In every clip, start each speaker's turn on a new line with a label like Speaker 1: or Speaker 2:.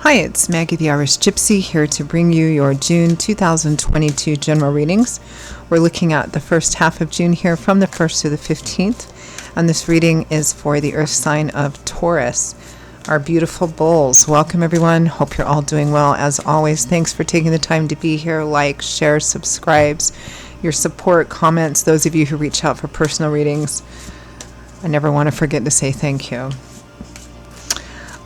Speaker 1: Hi, it's Maggie the Irish Gypsy here to bring you your June 2022 general readings. We're looking at the first half of June here from the 1st to the 15th, and this reading is for the earth sign of Taurus, our beautiful bulls. Welcome everyone. Hope you're all doing well. As always, thanks for taking the time to be here. Like, share, subscribes, your support, comments, those of you who reach out for personal readings. I never want to forget to say thank you.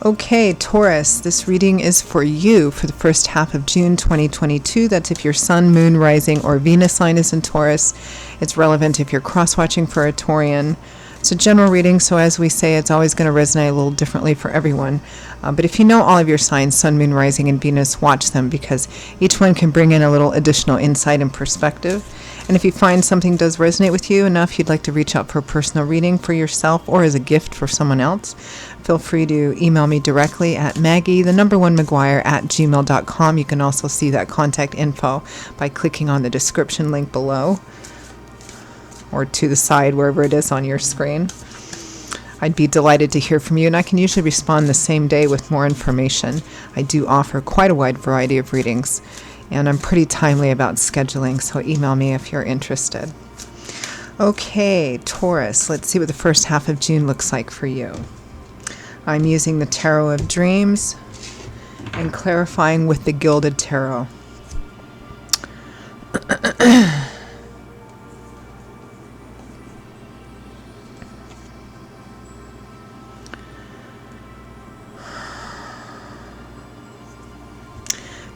Speaker 1: Okay, Taurus, this reading is for you for the first half of June 2022. That's if your sun, moon, rising, or Venus sign is in Taurus. It's relevant if you're cross-watching for a Taurian. It's a general reading, so as we say, it's always going to resonate a little differently for everyone. But if you know all of your signs, sun, moon, rising, and Venus, watch them because each one can bring in a little additional insight and perspective. And if you find something does resonate with you enough, you'd like to reach out for a personal reading for yourself or as a gift for someone else, feel free to email me directly at maggie1mcguire@gmail.com. You can also see that contact info by clicking on the description link below or to the side, wherever it is on your screen. I'd be delighted to hear from you, and I can usually respond the same day with more information. I do offer quite a wide variety of readings, and I'm pretty timely about scheduling, so email me if you're interested. Okay, Taurus, let's see what the first half of June looks like for you. I'm using the Tarot of Dreams and clarifying with the Gilded Tarot.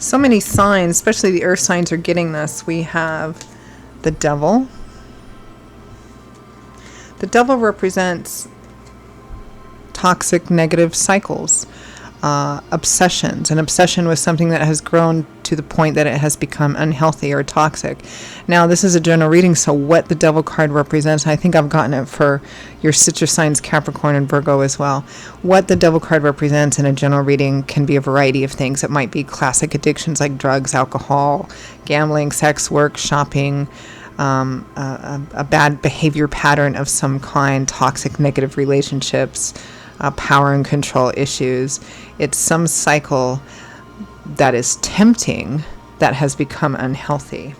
Speaker 1: So many signs, especially the earth signs, are getting this. We have the devil. The devil represents toxic, negative cycles, obsessions. An obsession with something that has grown to the point that it has become unhealthy or toxic. Now, this is a general reading, so what the devil card represents, I think I've gotten it for your citrus signs, Capricorn and Virgo as well. What the devil card represents in a general reading can be a variety of things. It might be classic addictions like drugs, alcohol, gambling, sex, work, shopping, a bad behavior pattern of some kind, toxic, negative relationships, power and control issues. It's some cycle that is tempting that has become unhealthy.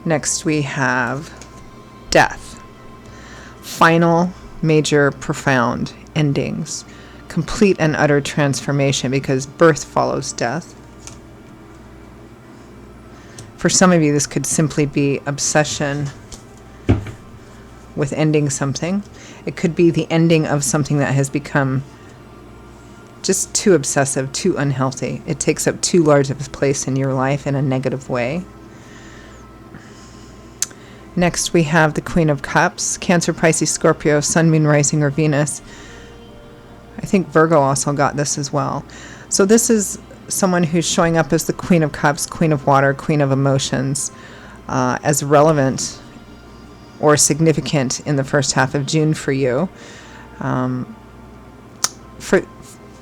Speaker 1: Next we have death. Final, major, profound endings. Complete and utter transformation, because birth follows death. For some of you, this could simply be obsession with ending something. It could be the ending of something that has become just too obsessive, too unhealthy. It takes up too large of a place in your life in a negative way. Next, we have the Queen of Cups, Cancer, Pisces, Scorpio, Sun, Moon, Rising, or Venus. I think Virgo also got this as well. So this is someone who's showing up as the Queen of Cups, Queen of Water, Queen of Emotions, as relevant or significant in the first half of June for you.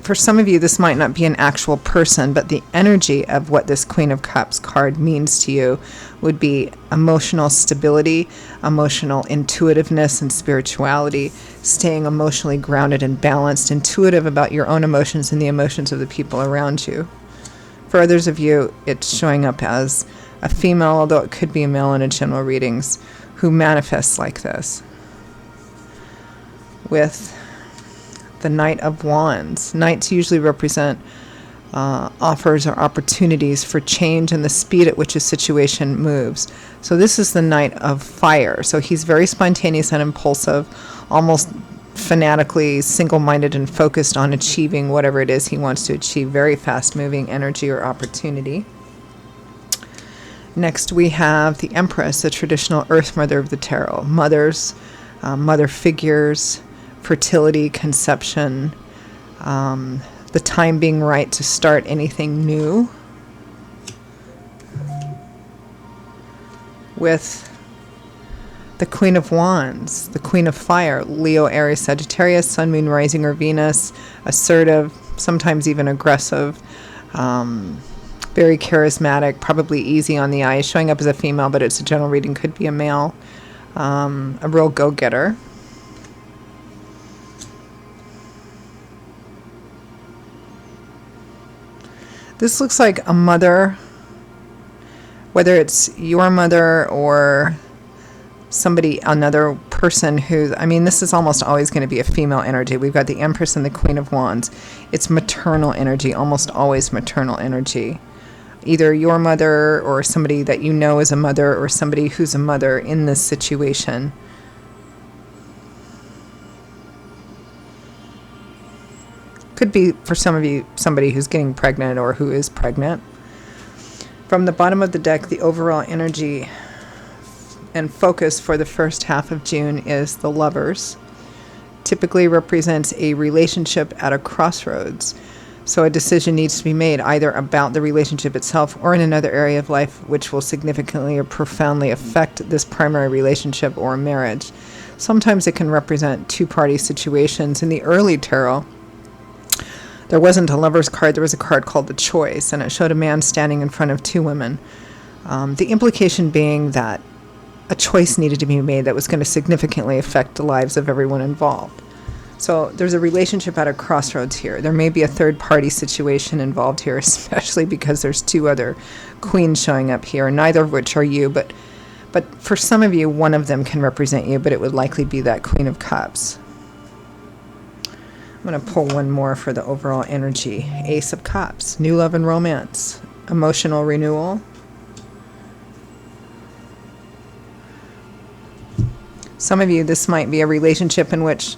Speaker 1: For some of you, this might not be an actual person, but the energy of what this Queen of Cups card means to you would be emotional stability, emotional intuitiveness and spirituality, staying emotionally grounded and balanced, intuitive about your own emotions and the emotions of the people around you. For others of you, it's showing up as a female, although it could be a male in a general readings, who manifests like this. With the Knight of Wands. Knights usually represent offers or opportunities for change and the speed at which a situation moves. So this is the Knight of Fire. So he's very spontaneous and impulsive, almost fanatically single-minded and focused on achieving whatever it is he wants to achieve. Very fast-moving energy or opportunity. Next we have the Empress, the traditional Earth Mother of the Tarot. Mothers, mother figures, fertility, conception, the time being right to start anything new. With the Queen of Wands, the Queen of Fire, Leo, Aries, Sagittarius, Sun, Moon, Rising, or Venus, assertive, sometimes even aggressive, very charismatic, probably easy on the eyes, showing up as a female, but it's a general reading, could be a male, a real go-getter. This looks like a mother, whether it's your mother or somebody, another person who, I mean, this is almost always going to be a female energy. We've got the Empress and the Queen of Wands. It's maternal energy, almost always maternal energy. Either your mother or somebody that you know is a mother or somebody who's a mother in this situation. Could be, for some of you, somebody who's getting pregnant or who is pregnant. From the bottom of the deck, the overall energy and focus for the first half of June is the Lovers. Typically represents a relationship at a crossroads. So a decision needs to be made either about the relationship itself or in another area of life which will significantly or profoundly affect this primary relationship or marriage. Sometimes it can represent two-party situations. In the early tarot, there wasn't a Lover's card, there was a card called the Choice, and it showed a man standing in front of two women. The implication being that a choice needed to be made that was going to significantly affect the lives of everyone involved. So there's a relationship at a crossroads here. There may be a third-party situation involved here, especially because there's two other queens showing up here, neither of which are you, but for some of you, one of them can represent you, but it would likely be that Queen of Cups. I'm going to pull one more for the overall energy. Ace of Cups, new love and romance, emotional renewal. Some of you, this might be a relationship in which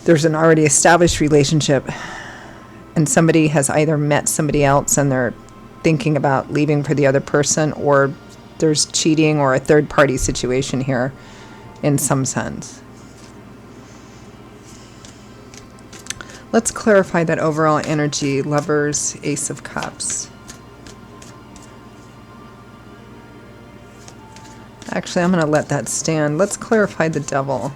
Speaker 1: there's an already established relationship and somebody has either met somebody else and they're thinking about leaving for the other person, or there's cheating or a third-party situation here in some sense. Let's clarify that overall energy. Lovers, Ace of Cups. Actually, I'm going to let that stand. Let's clarify the Devil.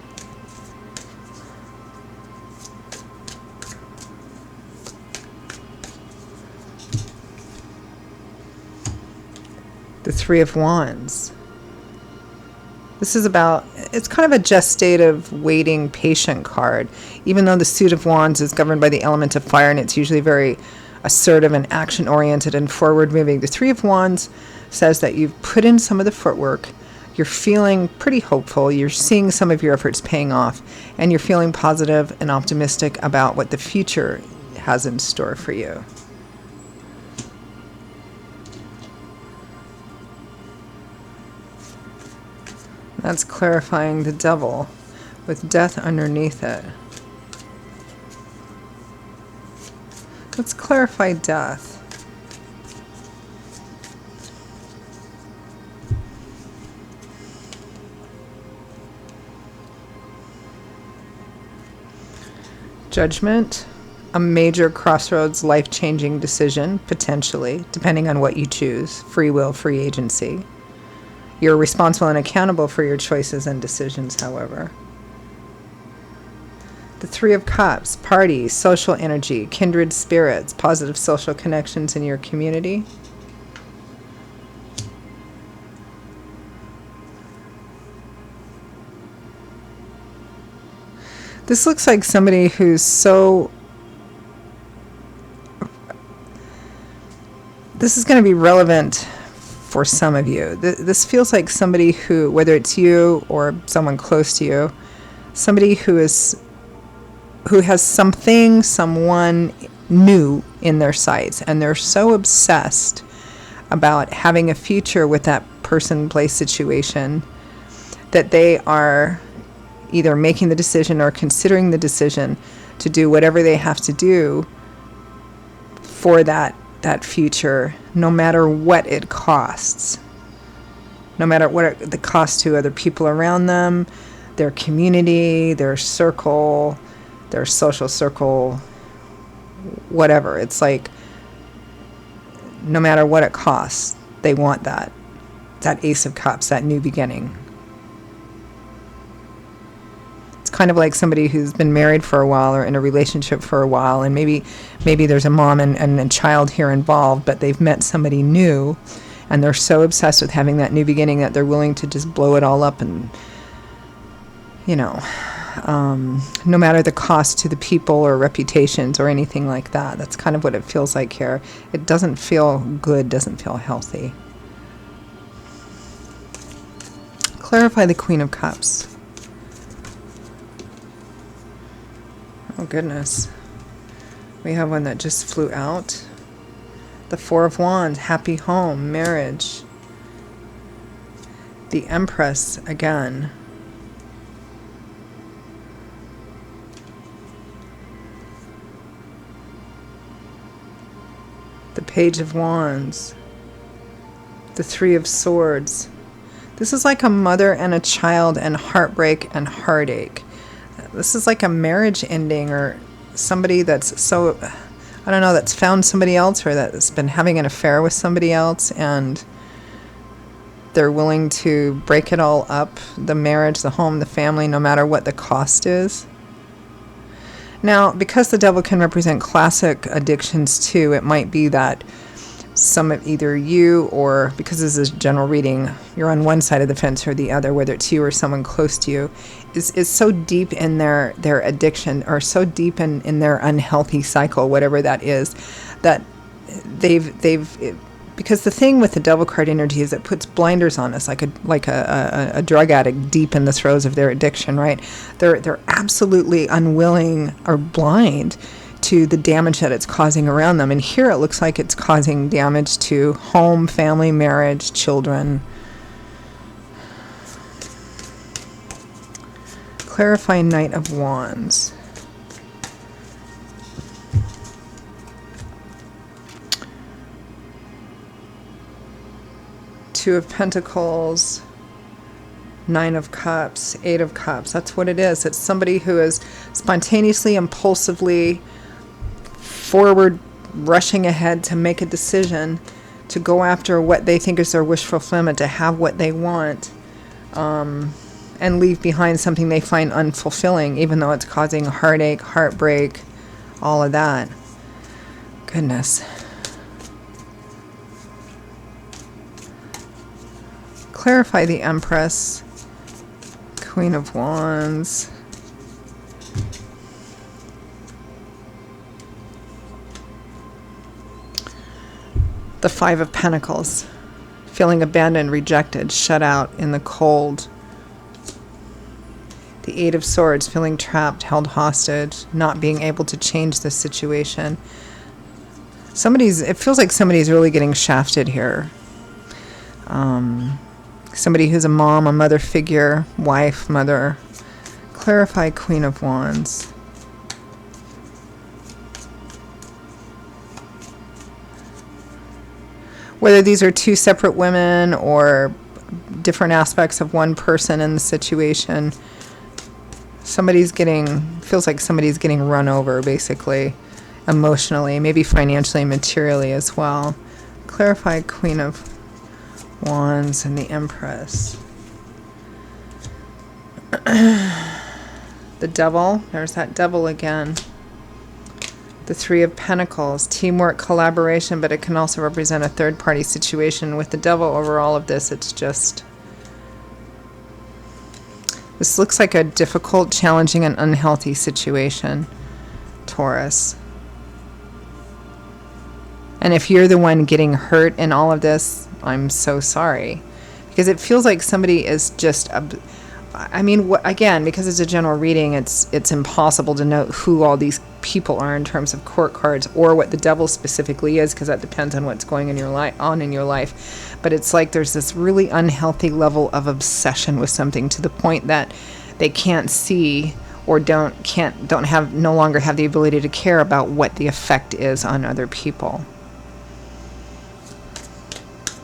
Speaker 1: The Three of Wands. This is about, it's kind of a gestative, waiting, patient card. Even though the Suit of Wands is governed by the element of fire and it's usually very assertive and action-oriented and forward-moving, the Three of Wands says that you've put in some of the footwork, you're feeling pretty hopeful, you're seeing some of your efforts paying off, and you're feeling positive and optimistic about what the future has in store for you. That's clarifying the Devil with death underneath it. Let's clarify death. Judgment, a major crossroads, life-changing decision, potentially, depending on what you choose. Free will, free agency. You're responsible and accountable for your choices and decisions, however. The Three of Cups, parties, social energy, kindred spirits, positive social connections in your community. This looks like somebody who's so... This is going to be relevant for some of you. This feels like somebody who, whether it's you or someone close to you, somebody who has something, someone new in their sights, and they're so obsessed about having a future with that person, place, situation that they are either making the decision or considering the decision to do whatever they have to do for that future, no matter what it costs, no matter what the cost to other people around them, their community, their circle, their social circle, whatever. It's like, no matter what it costs, they want that Ace of Cups, that new beginning. It's kind of like somebody who's been married for a while or in a relationship for a while, and maybe there's a mom and a child here involved, but they've met somebody new, and they're so obsessed with having that new beginning that they're willing to just blow it all up and, no matter the cost to the people or reputations or anything like that. That's kind of what it feels like here. It doesn't feel good, doesn't feel healthy. Clarify the Queen of Cups. Oh goodness. We have one that just flew out. The Four of Wands, happy home, marriage. The Empress again. The Page of Wands. The Three of Swords. This is like a mother and a child and heartbreak and heartache. This is like a marriage ending, or somebody that's so, I don't know, that's found somebody else, or that's been having an affair with somebody else, and they're willing to break it all up, the marriage, the home, the family, no matter what the cost is. Now, because the devil can represent classic addictions too, it might be that some of either you, or because this is a general reading, you're on one side of the fence or the other, whether it's you or someone close to you, is so deep in their addiction, or so deep in their unhealthy cycle, whatever that is, that because the thing with the devil card energy is it puts blinders on us, like a drug addict deep in the throes of their addiction, right? They're absolutely unwilling or blind to the damage that it's causing around them. And here it looks like it's causing damage to home, family, marriage, children. Clarify Knight of Wands. Two of Pentacles, Nine of Cups, Eight of Cups. That's what it is. It's somebody who is spontaneously, impulsively forward, rushing ahead to make a decision, to go after what they think is their wish fulfillment, to have what they want, and leave behind something they find unfulfilling, even though it's causing heartache, heartbreak, all of that. Goodness. Clarify the Empress, Queen of Wands. The Five of Pentacles, feeling abandoned, rejected, shut out in the cold. The Eight of Swords, feeling trapped, held hostage, not being able to change the situation. It feels like somebody's really getting shafted here. Somebody who's a mom, a mother figure, wife, mother. Clarify Queen of Wands. Whether these are two separate women or different aspects of one person in the situation, feels like somebody's getting run over, basically, emotionally, maybe financially, materially as well. Clarify Queen of Wands and the Empress. The Devil, there's that devil again. The Three of Pentacles, teamwork, collaboration, but it can also represent a third-party situation. With the devil over all of this, it's just... This looks like a difficult, challenging, and unhealthy situation, Taurus. And if you're the one getting hurt in all of this, I'm so sorry. Because it feels like somebody is just... again, because it's a general reading, it's impossible to know who all these people are in terms of court cards, or what the devil specifically is, because that depends on what's going in your life. But it's like there's this really unhealthy level of obsession with something, to the point that they can't see, or no longer have the ability to care about what the effect is on other people,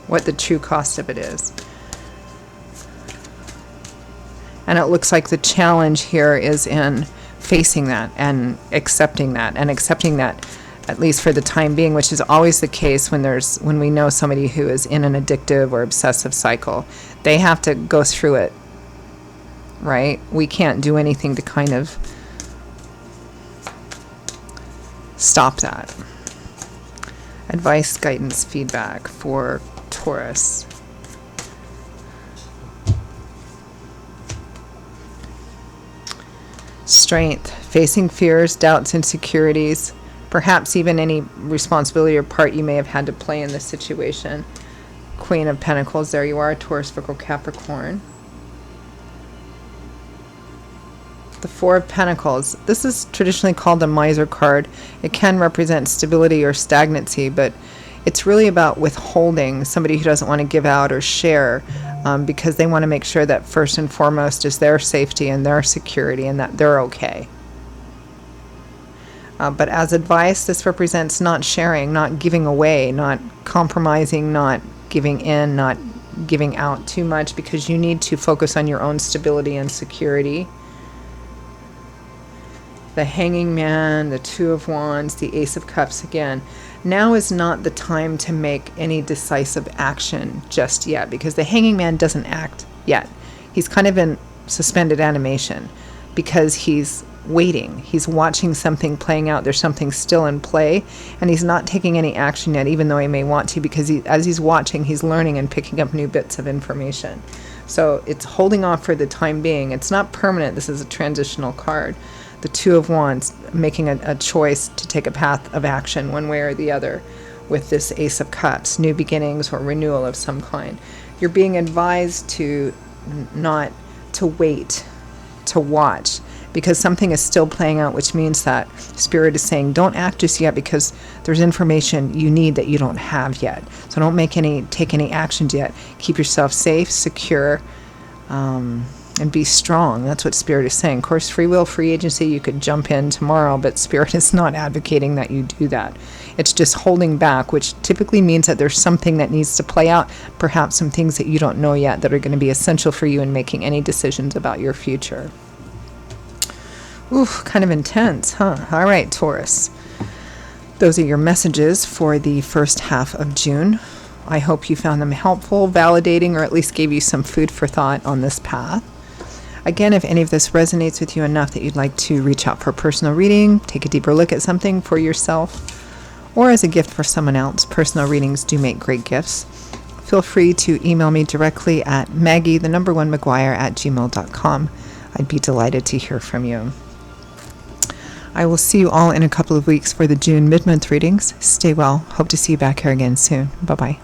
Speaker 1: what the true cost of it is. And it looks like the challenge here is in facing that and accepting that, at least for the time being, which is always the case when we know somebody who is in an addictive or obsessive cycle. They have to go through it, right? We can't do anything to kind of stop that. Advice, guidance, feedback for Taurus. strength, facing fears, doubts, insecurities, perhaps even any responsibility or part you may have had to play in this situation. Queen of Pentacles, there you are, Taurus, Virgo, Capricorn. The Four of Pentacles. This is traditionally called a miser card. It can represent stability or stagnancy, but it's really about withholding, somebody who doesn't want to give out or share, because they want to make sure that first and foremost is their safety and their security and that they're okay. But as advice, this represents not sharing, not giving away, not compromising, not giving in, not giving out too much, because you need to focus on your own stability and security. The Hanging Man, the Two of Wands, the Ace of Cups again. Now is not the time to make any decisive action just yet, because the Hanging Man doesn't act yet. He's kind of in suspended animation because he's waiting. He's watching something playing out. There's something still in play, and he's not taking any action yet, even though he may want to, because as he's watching, he's learning and picking up new bits of information. So it's holding off for the time being. It's not permanent. This is a transitional card. The Two of Wands, making a choice to take a path of action one way or the other with this Ace of Cups, new beginnings or renewal of some kind. You're being advised to not to wait, to watch, because something is still playing out, which means that Spirit is saying don't act just yet because there's information you need that you don't have yet. So don't take any actions yet. Keep yourself safe, secure, and be strong. That's what Spirit is saying. Of course, free will, free agency, you could jump in tomorrow, but Spirit is not advocating that you do that. It's just holding back, which typically means that there's something that needs to play out, perhaps some things that you don't know yet that are going to be essential for you in making any decisions about your future. Ooh, kind of intense, huh? All right, Taurus. Those are your messages for the first half of June. I hope you found them helpful, validating, or at least gave you some food for thought on this path. Again, if any of this resonates with you enough that you'd like to reach out for a personal reading, take a deeper look at something for yourself, or as a gift for someone else, personal readings do make great gifts. Feel free to email me directly at maggie1mcguire@gmail.com. I'd be delighted to hear from you. I will see you all in a couple of weeks for the June mid-month readings. Stay well. Hope to see you back here again soon. Bye-bye.